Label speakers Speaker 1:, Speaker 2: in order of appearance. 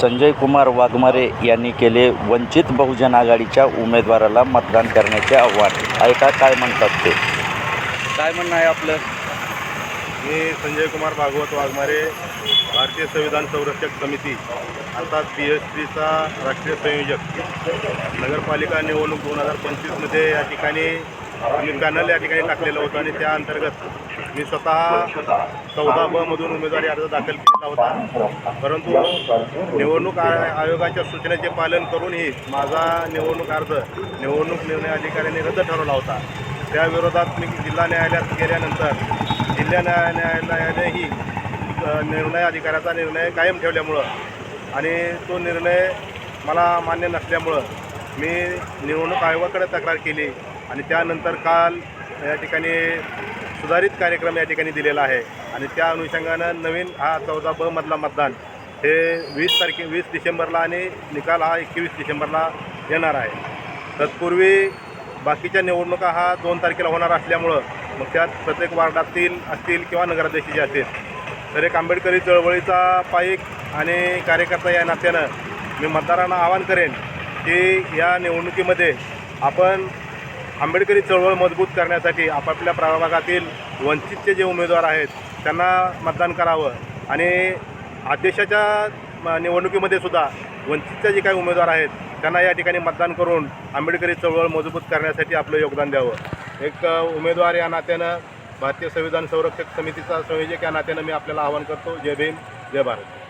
Speaker 1: संजय कुमार वाघमारे यांनी केले वंचित बहुजन आघाडीच्या उमेदवाराला मतदान करण्याचे आव्हान. ऐका काय म्हणतात ते. काय म्हणणं आहे आपलं?
Speaker 2: मी संजय कुमार भागवत वाघमारे, भारतीय संविधान संरक्षक समिती अर्थात BSPचा राष्ट्रीय संयोजक. नगरपालिका निवडणूक 2025मध्ये या ठिकाणी आम्ही पॅनल या ठिकाणी टाकलेलं होतं आणि त्या अंतर्गत मी स्वतः 14ब मधून उमेदवारी अर्ज दाखल केलेला होता. परंतु निवडणूक आयोगाच्या सूचनेचे पालन करूनही माझा निवडणूक निर्णय अधिकाऱ्यांनी रद्द ठरवला होता. त्या विरोधात मी जिल्हा न्यायालयात गेल्यानंतर जिल्हा न्यायालयानेही निर्णय अधिकाऱ्याचा निर्णय कायम ठेवल्यामुळं आणि तो निर्णय मला मान्य नसल्यामुळं मी निवडणूक आयोगाकडे तक्रार केली आणि त्यानंतर काल या ठिकाणी सुधारित कार्यक्रम या ठिकाणी दिलेला आहे आणि त्या अनुषंगानं नवीन हा 14ब मधला मतदान हे 20 डिसेंबरला आणि निकाल हा 21 डिसेंबरला येणार आहे. तत्पूर्वी बाकीच्या निवडणुका हा 2 तारखेला होणार असल्यामुळं मग त्यात प्रत्येक वार्डातील असतील किंवा नगराध्यक्षाचे असतील तर एक आंबेडकरी चळवळीचा पाईक आणि कार्यकर्ता या नात्यानं मी मतदारांना आवाहन करेन की या निवडणुकीमध्ये आपण आंबेडकरी चळवळ मजबूत करण्यासाठी आपापल्या प्रभागातील वंचितचे जे उमेदवार आहेत त्यांना मतदान करावं आणि आदेशाच्या निवडणुकीमध्ये सुद्धा वंचितचे जे काही उमेदवार आहेत त्यांना या ठिकाणी मतदान करून आंबेडकरी चळवळ मजबूत करण्यासाठी आपलं योगदान द्यावं. एक उमेदवार या नात्यानं भारतीय संविधान संरक्षक समितीचा संयोजक या नात्यानं मी आपल्याला आवाहन करतो. जय भीम, जय भारत.